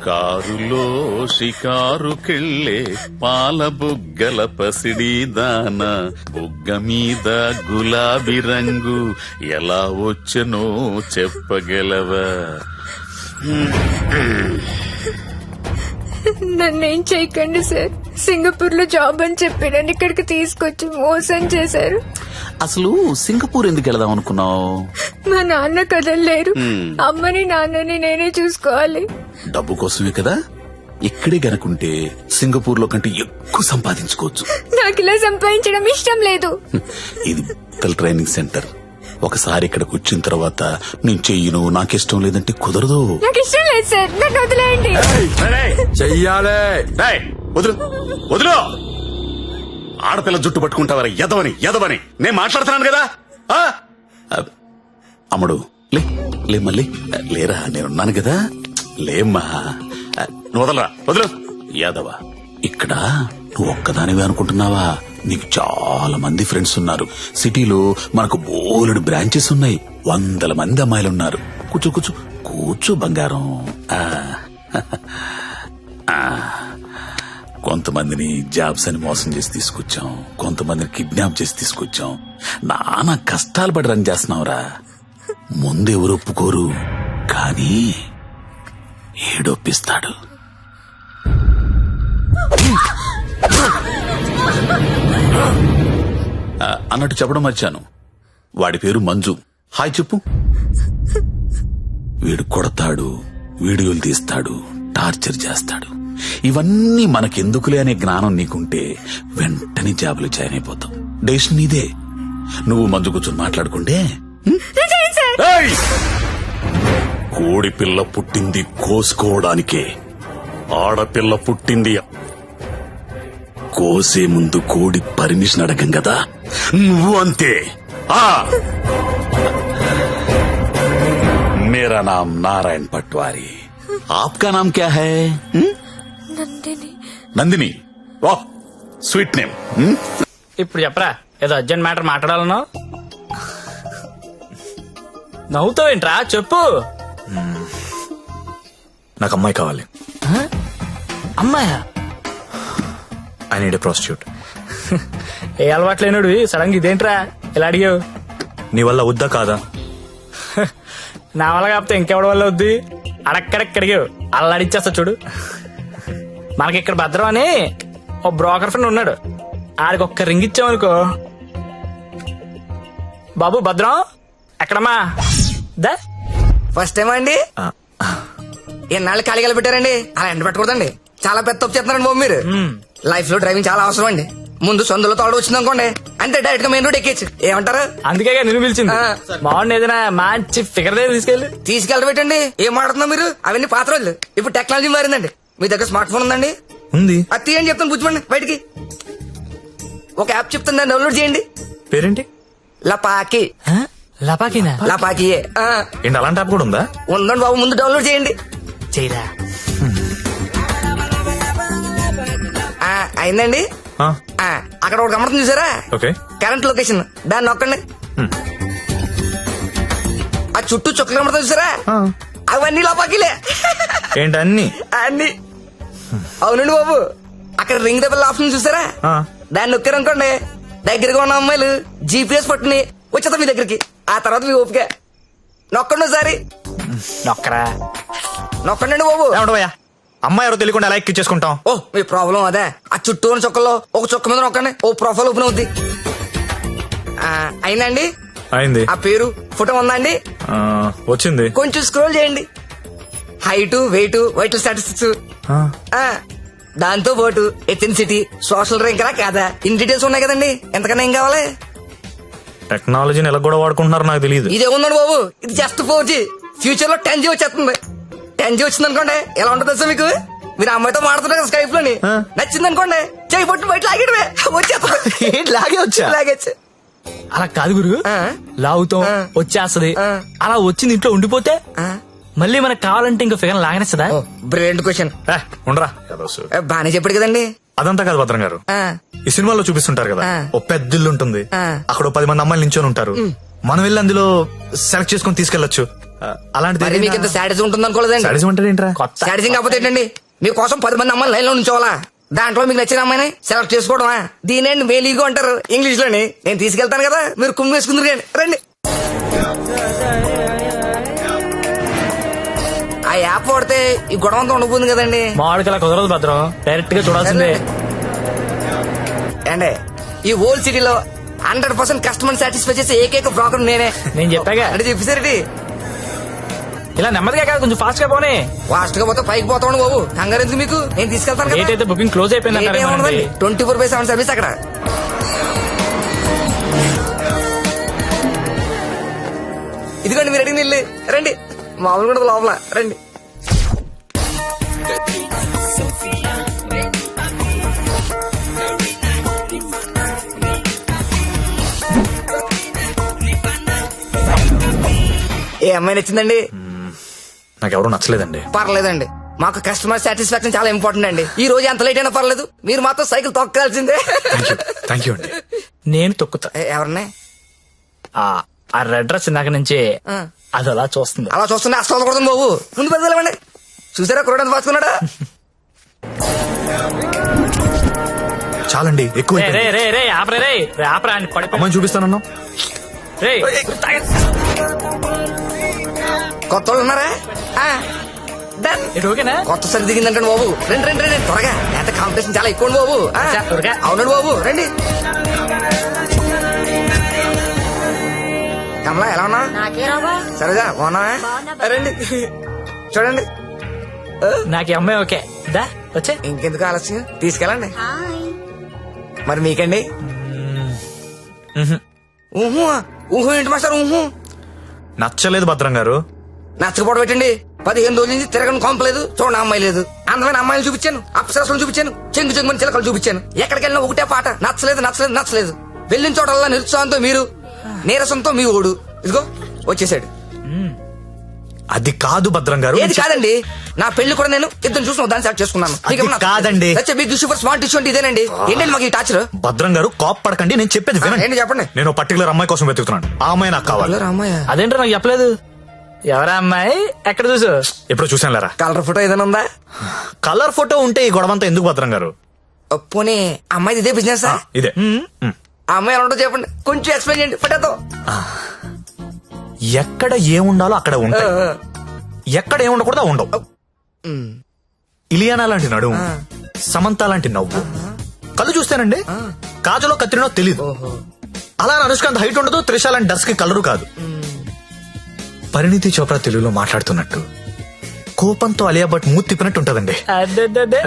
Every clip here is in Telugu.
కారులో షికారుకెళ్ళే పాల బుగ్గల పసిడి దాన బుగ్గ మీద గులాబీ రంగు ఎలా వచ్చనో చెప్పగలవా? నన్నేం చేయకండి సార్. సింగపూర్ లో జాబ్ అని చెప్పి నన్ను ఇక్కడికి తీసుకొచ్చి మోసం చేశారు. అసలు సింగపూర్ ఎందుకు వెళదాం అనుకున్నావు? మా నాన్న కదలలేరు. అమ్మని నాన్నని నేనే చూసుకోవాలి. డబ్బు కోసమే కదా. ఇక్కడే గనుకుంటే సింగపూర్ లో కంటే ఎక్కువ సంపాదించుకోవచ్చు. నాకు ఇలా సంపాదించడం ఇష్టం లేదు. ఇది పిల్లల ట్రైనింగ్ సెంటర్. ఒకసారి ఇక్కడికి వచ్చిన తర్వాత నేను చెయ్యను, నాకిష్టం లేదంటే కుదరదు. నాకు ఇష్టం లేదు సార్, నన్ను వదిలేయండి. చెయ్యాలే. వదులు వదులు. ఆడపిల్ల జుట్టు పట్టుకుంటావరా? ఎదవని నేను మాట్లాడుతున్నాను కదా. అమ్ముడు లే మళ్ళీ లేరా, నేనున్నాను కదా. లేమ్మా, నువ్వు వదలరా, వదులు. యాదవ, ఇక్కడ నువ్వు ఒక్కదానివే అనుకుంటున్నావా? నీకు చాలా మంది ఫ్రెండ్స్ ఉన్నారు. సిటీలో మనకు బోలెడు బ్రాంచెస్ ఉన్నాయి. 100 మంది అమ్మాయిలున్నారు. కూర్చో కూర్చో కూర్చో బంగారం. కొంతమందిని జాబ్స్ అని మోసం చేసి తీసుకొచ్చాం, కొంతమందిని కిడ్నాప్ చేసి తీసుకొచ్చాం. నానా కష్టాలు పడి రన్ చేస్తున్నావురా. ముందు ఎవరు ఒప్పుకోరు, కానీ ఏడొప్పిస్తాడు. అన్నట్టు చెప్పడం మర్చాను, వాడి పేరు మంజు. హాయ్ చెప్పు. వీడు కొడతాడు, వీడియోలు తీస్తాడు, టార్చర్ చేస్తాడు. ఇవన్నీ మనకెందుకులే అనే జ్ఞానం నీకుంటే వెంటనే జాబులు జాయిన్ అయిపోతాం. డెసిషన్ నీదే. నువ్వు మంజు కూర్చొని మాట్లాడుకుంటే. కోడి పిల్ల పుట్టింది కోసుకోవడానికే, ఆడపిల్ల పుట్టింది కోసే ముందు కోడి పర్మిషన్ అడగం కదా. నువ్వు అంతే. मेरा नाम नारायण पटवारी, आपका नाम क्या है? నందిని. నందిని, వాహ్ స్వీట్ నేమ్. ఇప్పుడు చెప్పరా, ఏదో అర్జెంట్ మ్యాటర్ మాట్లాడాలన్నావు. నవ్వుతావేంట్రా, చెప్పు. నాకు అమ్మాయి కావాలి. అమ్మాయా? I need a prostitute. ఏ అలవాట్లేనుడు సడన్ గా ఇదేంట్రా ఇలా అడిగావు? నీ వల్ల వద్దా కాదా? నా వల్ల కాకపోతే ఇంకెవడి వల్ల వద్ది? అడక్కడెక్కడిగావు, అలా అడిచేస్తా చూడు. మనకి ఇక్కడ భద్రం అని ఓ బ్రోకర్ ఫ్రెండ్ ఉన్నాడు. ఆడికి ఒక్క రింగ్ ఇచ్చామనుకో. బాబు భద్రం ఎక్కడమ్మా? దా ఫస్ట్ టైం అండి. ఎన్నాళ్ళు ఖాళీగా పెట్టారండి, అలా ఎండ పెట్టకూడదండి. చాలా పెద్ద తప్పు చేస్తున్నారండి బాబు మీరు. లైఫ్ లో డ్రైవింగ్ చాలా అవసరం అండి. ముందు సొందులో తోడు వచ్చింది అనుకోండి, అంతే డైరెక్ట్ గా మెయిన్ రోడ్ ఎక్కేచ్చు. ఏమంటారు? అందుకే నేను పిలిచింది. బాగుండి ఏదైనా మంచి ఫిగర్ దగ్గర తీసుకెళ్ళి పెట్టండి. ఏం మాట్లాడుతున్నా మీరు? అవన్నీ పాత రోజులు. ఇప్పుడు టెక్నాలజీ మారిందండి. మీ దగ్గర స్మార్ట్ ఫోన్ ఉందండి? ఉంది. అది తీయండి చెప్తాను, పుచ్చుకోండి బయటికి. ఒక యాప్ చెప్తాను, దాన్ని డౌన్లోడ్ చేయండి. పేరేంటి? లపాకి. లపాకినా? లపాకియే. ఏంటి అలాంటి యాప్ కూడా ఉందా? ఉందండి బాబు, ముందు డౌన్లోడ్ చేయండి. చేయరా. అయిందండి. అక్కడ ఒక గమనం చూసారా? ఓకే. కరెంట్ లొకేషన్, దాన్ని నొక్కండి. ఆ చుట్టూ చుక్కలు కనబడతా చూసారా? అవన్నీ లోపాకిలే. ఏంటి అన్ని? అన్ని. అవునండి బాబు, అక్కడ రింగ్ ద బెల్ ఆప్షన్ చూసారా? దాన్ని నొక్కారనుకోండి, దగ్గరగా ఉన్న అమ్మాయిలు జీపీఎస్ పట్టుని వచ్చేద్దాం మీ దగ్గరికి. ఆ తర్వాత మీ ఓపిక. నొక్కండి ఒకసారి. నొక్కరా. నొక్కండి బాబు. ఏమంటావయ్యా, అమ్మాయి ఎవరో తెలియకుండా ఎలా ఎక్కించేసుకుంటాం? ఓ మీ ప్రాబ్లం అదే. ఆ చుట్టూ ఉన్న చుక్కల్లో ఒక చుక్క మీద నొక్కండి, ఓ ప్రొఫైల్ ఓపెన్ అవుద్ది. అయిందండి. అయింది. ఆ పేరు ఫోటో ఉందా అండి? వచ్చింది. కొంచెం స్క్రోల్ చేయండి. హైట్, వెయిట్, వైటల్ స్టాటిస్టిక్స్, దాంతో పాటు ఎథెన్సిటీ, సోషల్ ర్యాంక్ రా కాదా, ఇన్ డీటెయిల్స్ ఉన్నాయి కదండి. ఎంతకన్నా ఏం కావాలి? టెక్నాలజీని ఎలా కూడా వాడుకుంటున్నారు నాకు తెలియదు. ఇదే ఉందండి బాబు, ఇది జస్ట్ 4G. ఫ్యూచర్ లో 10G వచ్చేస్తుంది. 10G వచ్చింది అనుకోండి, ఎలా ఉంటుంది సార్ మీకు? మీరు అమ్మాయితో మాడుతున్నారు కదా స్కైప్ లోని, నచ్చింది అనుకోండి, చేయి పట్టు బయట లాగేయడమే, వచ్చేస్తుంది. లాగే వచ్చా? లాగేచ్చు. అలా కాదు గురు, లాగుతాం వచ్చేస్తది. అలా వచ్చింది ఇంట్లో ఉండిపోతే మళ్ళీ మనకు కావాలంటే ఇంకో ఫిగర్ లాగనేస్తుందా? Brilliant question. ఉండరా, బానే చెప్పాడు కదండి. అదంతా కాదు భద్రం గారు, ఆ, ఈ సినిమాలో చూపిస్తుంటారు కదా, ఆ. ఓ పెద్ద ఇల్లు ఉంటుంది, ఆ. అక్కడ ఓ 10 మంది అమ్మాయిలు నించొని ఉంటారు, మనం వెళ్ళి అందులో సెలెక్ట్ చేసుకుని తీసుకెళ్లొచ్చు. మరి మీకు ఇంత శాడిజం ఉంటుంది అనుకోలేదండి. సాడిజం అంటే ఏంట్రా? కొత్త శాడిజం కాకపోతే ఏంటండి, మీకోసం 10 మంది అమ్మాయిలు లైన్ లో ఉంచోవాలా, దాంట్లో మీకు నచ్చిన అమ్మాయిని సెలెక్ట్ చేసుకోవడమా? దీనేండి మేలీగో అంటారు ఇంగ్లీష్ లోని. నేను తీసుకెళ్తాను కదా, మీరు కుమ్మి వేసుకుందరు రండి. ఆ యాప్ వాడితే ఈ గొడవ అంతా ఉండబోతుంది కదండి. మామిడికి అలా కుదరదు భద్రం, డైరెక్ట్ గా చూడాల్సిందే. అండి ఈ ఓల్డ్ సిటీలో 100% కస్టమర్ సాటిస్ఫై చేసే ఏకైక బ్రోకర్ నేనే. నేను చెప్పాగా అంటే చెప్పేసరికి ఇలా నెమ్మదిగా కాదు, కొంచెం ఫాస్ట్ గా పోనీ. ఫాస్ట్ గా పోతే పైకి పోతాను బాబు, కంగారు ఎందుకు మీకు, నేను తీసుకెళ్తాను డేట్ కదా. అయితే బుకింగ్ క్లోజ్ అయిపోయింది 24/7 సర్వీస్ అక్కడ. ఇదిగోండి మీరు అడిగిన ఇల్లు, రండి. మామూలు కూడా లోపల రండి. ఏ అమ్మాయి నచ్చిందండి? నాకెవరూ నచ్చలేదండి. పర్లేదండి, మాకు కస్టమర్ సాటిస్ఫాక్షన్ చాలా ఇంపార్టెంట్ అండి. ఈ రోజు ఎంత లేట్ అయినా పర్లేదు, మీరు మాత్రం సైకిల్ తొక్కాల్సిందే. థ్యాంక్ యూ అండి. నేను తొక్కుతా. ఎవరిని? ఆ రెడ్ డ్రెస్ ఇందాక నుంచి అది అలా చూస్తుంది. అలా చూస్తుంటే అసలు కొడుతుంది బాబు, ముందు పెద్దలేమండి. చూసారా కురడానికి పాసుకున్నాడా? చాలండి, ఎక్కువ రే అయిపోయింది. రే రే ఆపరే రే రే ఆపరా అని పడిపో. అమ్మాయిని చూపిస్తానన్నా. రే కొత్త వాళ్ళు ఉన్నారా? Done. ఇది ఓకేనా? కొత్త సరి దిగిందంటే బాబు, రండి రండి రండి త్వరగా, ఎంత కాంపిటీషన్ చాలా ఎక్కువ బాబు. త్వరగా. అవునండి బాబు, రండి. కమలా ఎలా ఉన్నా? సరేగా బాగున్నావా? రండి చూడండి. నాకు ఈ అమ్మాయి ఓకే. దా వచ్చే. ఇంకెందుకు ఆలస్యం, తీసుకెళ్ళండి. మరి మీకండి? ఊహు ఊహు ఏంటి మాస్టర్ ఊహు? నచ్చలేదు భద్రం గారు. నచ్చకపోవడం పెట్టండి. 15 రోజుల నుంచి తిరగని కొంపలేదు, చూడండి అమ్మాయి లేదు. అందమైన అమ్మాయిలు చూపించాను, అప్సరసలు చూపించాను, చెంగు చెంగుని చిలకలు చూపించాను. ఎక్కడికి వెళ్ళినా ఒకటే పాట, నచ్చలేదు నచ్చలేదు నచ్చలేదు. వెళ్ళిన చోటల్లా నిరుత్సాహంతో మీరు, నీరసంతో మీ ఓడు. ఇదిగో వచ్చేసాడు. అది కాదు భద్రం గారు. ఏది కాదండి, నా పెళ్లి కూడా నేను ఇద్దరు చూసిన దాన్ని సెలెక్ట్ చేసుకున్నాను. అది కాదండి. Big issue for smart issue అంటే ఇదేనండి. ఏంటండి మాకు ఈ టాచర్? భద్రం గారు కోప్ పడకండి, నేను చెప్పేది వినండి. ఏంటి చెప్పండి. నేను పర్టికులర్ అమ్మాయి కోసం వెతుకుతున్నాను, ఆ అమ్మాయి నాకు కావాలి. రామయ్య అదేంటో నాకు చెప్పలేదు. ఎవరా అమ్మాయి? ఎక్కడ చూసు? ఎప్పుడు చూసాను లేరా. కలర్ ఫోటో ఏదైనా ఉందా? కలర్ ఫోటో ఉంటే ఈ గొడవంతా ఎందుకు భద్రం గారు? పోనీ అమ్మాయిది ఇదే బిజినెస్? ఇదే. ఆ అమ్మాయి ఎలా ఉంటుందో చెప్పండి, కొంచెం ఎక్స్ప్లెయిన్ చేయండి ఫోటోతో. ఎక్కడ ఏముండాలో అక్కడ ఉంటాయి, ఎక్కడ ఏముండకూడదు ఉండవు. ఇలియానా లాంటి నడుము, సమంత లాంటి నవ్వు, కళ్ళు చూస్తేనండి కాజలో కత్తిరినో తెలీదు. అలా అనుష్కాంత్ హైట్ ఉండదు, త్రిష లాంటి డస్ కి కలరు కాదు. పరిణితి చోప్రా తెలుగులో మాట్లాడుతున్నట్టు, కోపంతో అలియా భట్ మూతి తిప్పినట్టు ఉంటదండి. అదే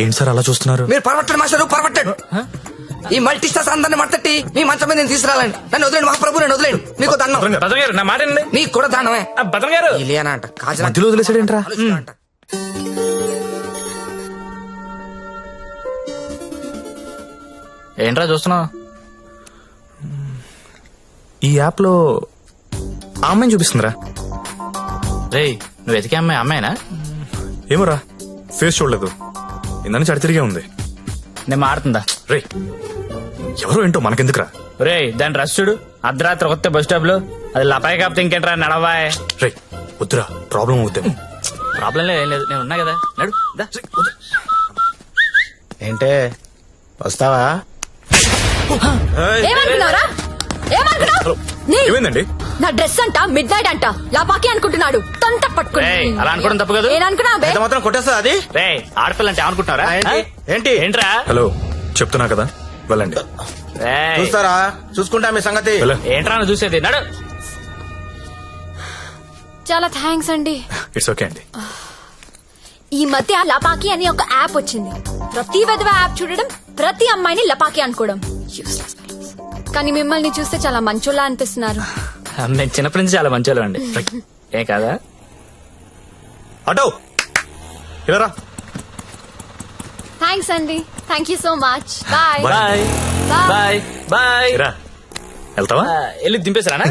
ఏంటి సార్ అలా చూస్తున్నారు? మీరు పరమట్టండి మాస్టర్, పరమట్టండి. ఈ మల్టీ స్టార్స్ అందరిని మట్టట్టి మీ మంచం మీద నేను తీసుకురాలండి. నన్ను వదిలేండి మహాప్రభు, నన్ను వదిలేండి. మీకు దండం. భద్రం గారు నా మాట వినండి. నీకు కూడా దండమే. భద్రం గారు ఇలియానా అంట, కాజల్ మధ్యలో వదిలేసాడేంట్రా? అంట. ఏంట్రా చూస్తున్నావు? ఈ యాప్ లో ఆ అమ్మాయిని చూపిస్తుందిరా. రే నువ్వు వెతికే అమ్మాయి అమ్మాయినా? ఏమోరా, ఫేస్ చూడలేదు, ఇందని చడితిరిగే ఉంది. నేను మారుతుందా? రే ఎవరో ఏంటో మనకెందుకురా. రే దాని రష్ చూడు, అర్ధరాత్రి కొత్త బస్ స్టాప్ లో. అది లపాయి కాపుతే ఇంకేంట్రా నడవాయ్. రే వద్దురా, ప్రాబ్లం అవుతాము. ప్రాబ్లం లేదు, ఏం లేదు, నేను ఉన్నా కదా, నడు దా. ఏంటే వస్తావా? ఏమనుకున్నారా? ఏమనుకున్నావు? ఏమైందండి? నా డ్రెస్ అంట మిడ్ నైట్ అంట లాపాకి అనుకుంటున్నాడు. తొంత పట్టుకుని రేయ్, అలా అనుకోవడం తప్పు కాదు. ఏననుకున్నా బే? ఎంత మాత్రం కొట్టేస్తా అది? రే ఆడపిల్ల అంటే అనుకుంటున్నారా? ఏంటి? ఏంటి? ఏంట్రా? హలో చెప్తున్నా కదా, వెళ్ళండి. రేయ్, చూస్తారా, చూసుకుంటా మీ సంగతి. వెళ్ళ. ఏంట్రా నువ్వు చూసేది? నడు. చాలా థ్యాంక్స్ అండి. ఇట్స్ ఓకే అండి. ఈ మధ్య లపాకి అని ఒక యాప్ వచ్చింది. ప్రతి విధవ యాప్ చూడడం, ప్రతి అమ్మాయిని లపాకి అనుకోవడం. Useless fellows. కానీ మిమ్మల్ని చూస్తే చాలా మంచోళ్ళ అనిపిస్తున్నారు. నేను చిన్నప్పటి నుంచి చాలా మంచి అండి. ఏ కాదా? అటో ఇలా రా. థ్యాంక్స్ అండి. Thank you so much. Bye bye Bye. Bye bye. రా, వెళ్తావా? వెళ్ళి దింపేసారా?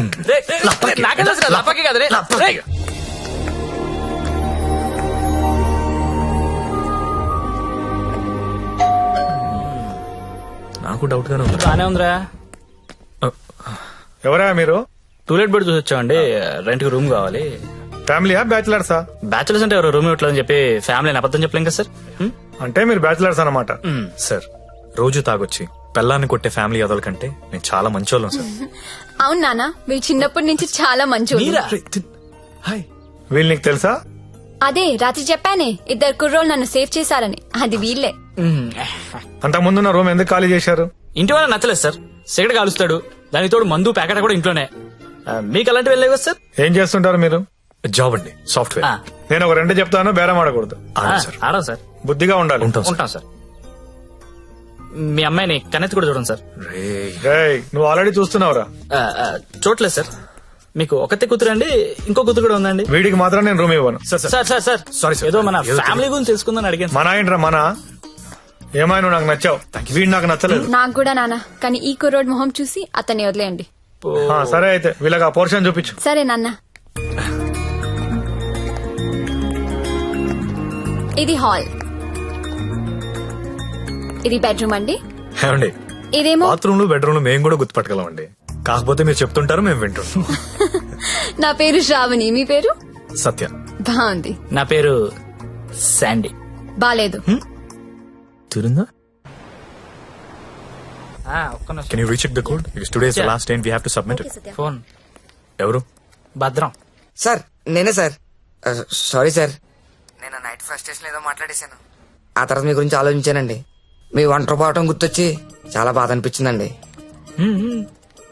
నాకే తెలుసు కదా, లపాకి కదా రే. రేయ్. నాకు డౌట్ గానే ఉంది. బానే ఉందిరా. ఎవరా మీరు? టూలెట్ బెడ్ చూసి వచ్చామండి. రెంట్ కి రూమ్ కావాలి. ఫ్యామిలీయా బ్యాచిలర్సా? బ్యాచులర్స్ అంటే ఎవరు రూమ్ ఇవ్వట్లేదని చెప్పి ఫ్యామిలీ అబద్ధం చెప్పలేం కదా సార్. అంటే మీరు బ్యాచిలర్స్ అన్నమాట. సార్ రోజు తాగొచ్చి పెళ్ళాన్ని కొట్టే ఫ్యామిలీ అదల కంటే నేను చాలా మంచోళ్ళం సార్. అవును నాన్న, మీరు చిన్నప్పటి నుంచి చాలా మంచి. హాయ్. వీళ్ళు నీకు తెలుసా? అదే రాత్రి చెప్పానే, 2 కుర్రోళ్ళు నన్ను సేవ్ చేశారని. అది వీళ్ళే. అంత ముందున్న రూమ్ ఎందుకు ఖాళీ చేశారు? ఇంటి వాళ్ళ నచ్చలేదు సార్. సిగరెట్ కాలుస్తాడు, దానికి తోడు మందు ప్యాకెట్ కూడా ఇంట్లోనే. మీకు అలాంటివి వెళ్ళలేవు కదా సార్. ఏం చేస్తుంటారు మీరు? జాబ్ అండి, సాఫ్ట్వేర్. నేను ఒక 2 చెప్తాను, బేరం ఆడకూడదు. సార్ ఆడం సార్. బుద్ధిగా ఉండాలి. ఉంటాం సార్. మీ అమ్మాయిని కన్నెత్తి కూడా చూడండి సార్. రేయ్, నువ్వు ఆల్రెడీ చూస్తున్నావురా. చూడలేదు సార్. మీకు ఒకతే కూతురు అండి, ఇంకో కూతురు కూడా ఉందండి. వీడికి మాత్రం నేను రూమ్ ఇవ్వను. సార్ సారీ సార్, ఏదో మన ఫ్యామిలీ గురించి తెలుసుకుందని అడిగాను. మన ఏంట్రా మన? ఏమైనా నువ్వు నాకు నచ్చావు, వీడు నాకు నచ్చలేదు. నాకు కూడా నాన్న, కానీ ఈ కుర్రోడ్ మొహం చూసి అతన్ని వదిలేయండి. సరే అయితే వీళ్ళకి ఆ పోర్షన్ చూపించు. సరే నాన్న. ఇది హాల్, ఇది బెడ్రూమ్ అండి. ఏమండి, ఇదేమో బాత్రూమ్ లో బెడ్రూమ్ లో మేము కూడా గుర్తుపట్టగలం అండి. కాకపోతే మీరు చెప్తుంటారు, మేము వింటుంటాం. నా పేరు శ్రావణి, మీ పేరు? సత్య. బాగుంది. నా పేరు శాండీ. బాలేదు. తిరుందా? ఒక్క నిమిషం. Can you recheck the code? Today is the last day we have to submit it. Phone. ఎవరు? భద్రం. సార్ నేనే సార్. సారీ సార్, నేను నైట్ ఫ్రస్ట్రేషన్ ఏదో మాట్లాడేశాను. ఆ తర్వాత మీ గురించి ఆలోచించానండి. మీ ఒంటరి పోవటం గుర్తొచ్చి చాలా బాధ అనిపించిందండి.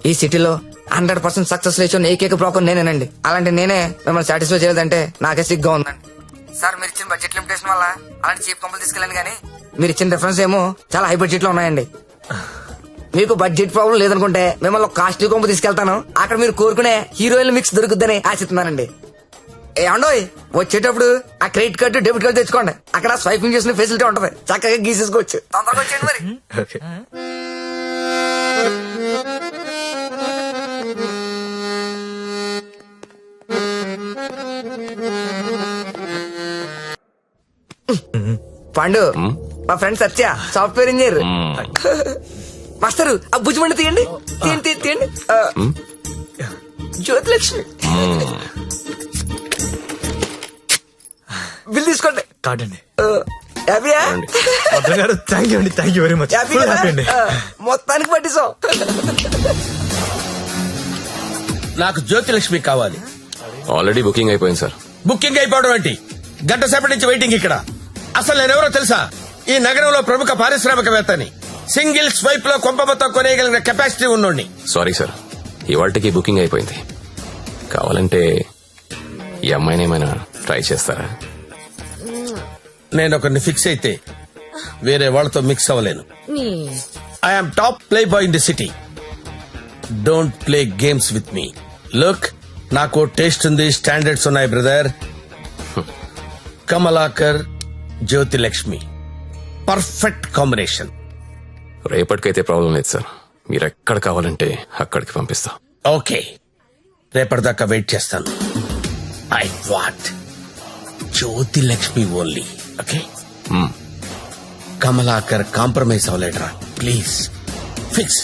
ఈ సిటీలో 100% సక్సెస్ రేషియో ఏకైక బ్రోకర్ నేనేనండి. అలాంటి నేనే మిమ్మల్ని సాటిస్ఫై చేయలేదంటే నాకే సిగ్గా ఉందండి. సార్ మీరు ఇచ్చిన బడ్జెట్ లిమిటేషన్ వల్ల అలాంటి చీప్ కంపెనీ తీసుకెళ్ళండి, కానీ మీరు ఇచ్చిన రిఫరెన్స్ ఏమో చాలా హై బడ్జెట్ లో ఉన్నాయండి. మీకు బడ్జెట్ ప్రాబ్లం లేదనుకుంటే మిమ్మల్ని కాస్ట్లీ కొంపు తీసుకెళ్తాను. అక్కడ మీరు కోరుకునే హీరోయిన్ మిక్స్ దొరుకుద్దని ఆశిస్తున్నానండి. ఏమండోయ్, వచ్చేటప్పుడు ఆ క్రెడిట్ కార్డు డెబిట్ కార్డు తెచ్చుకోండి. అక్కడ స్వైపింగ్ చేసిన ఫెసిలిటీ ఉంటది, చక్కగా గీసేసుకోవచ్చు. తొందరగా వచ్చేయండి మరి. ఓకే. పండు, మా ఫ్రెండ్ సత్య, సాఫ్ట్వేర్ ఇంజనీర్. మాస్టరు ఆ భుజమండి తీయండి, తీయండి తీయండి. జ్యోతిలక్ష్మి బిల్ తీసుకోండి. కార్డ్ అండి. హ్యాపీయా? భద్రం గారు, థ్యాంక్ యూ అండి, thank you very much. Happy happy అండి. మొత్తానికి పట్టిస్తాం. నాకు జ్యోతిలక్ష్మి కావాలి. ఆల్రెడీ బుకింగ్ అయిపోయింది సార్. బుకింగ్ అయిపోవడం ఏంటి? గంట సేపటి నుంచి వెయిటింగ్ ఇక్కడ. అసలు నేనెవరో తెలుసా? ఈ నగరంలో ప్రముఖ పారిశ్రామికవేత్తని. సింగిల్ స్వైప్ లో కొంప మొత్తం కొనేయగలిగిన కెపాసిటీ ఉన్నోడిని. సారీ సార్, ఇవాళకి బుకింగ్ అయిపోయింది. కావాలంటే ఈ అమ్మాయిని ఏమైనా ట్రై చేస్తారా? నేను ఒకరిని ఫిక్స్ అయితే వేరే వాళ్ళతో మిక్స్ అవ్వలేను. I'm top playboy in the city. Don't play games with me. Look, నాకు టేస్ట్ ఉంది, స్టాండర్డ్స్ ఉన్నాయి brother. Kamalakar, Jyothilakshmi, perfect combination. రేపటికైతే ప్రాబ్లం లేదు సార్, మీరు ఎక్కడ కావాలంటే అక్కడికి పంపిస్తా. ఓకే, రేపటిదాకా వెయిట్ చేస్తాను. I want Jyothilakshmi only. Okay, Kamalakar compromise అవ్వలేడరా ప్లీజ్. ఫిక్స్.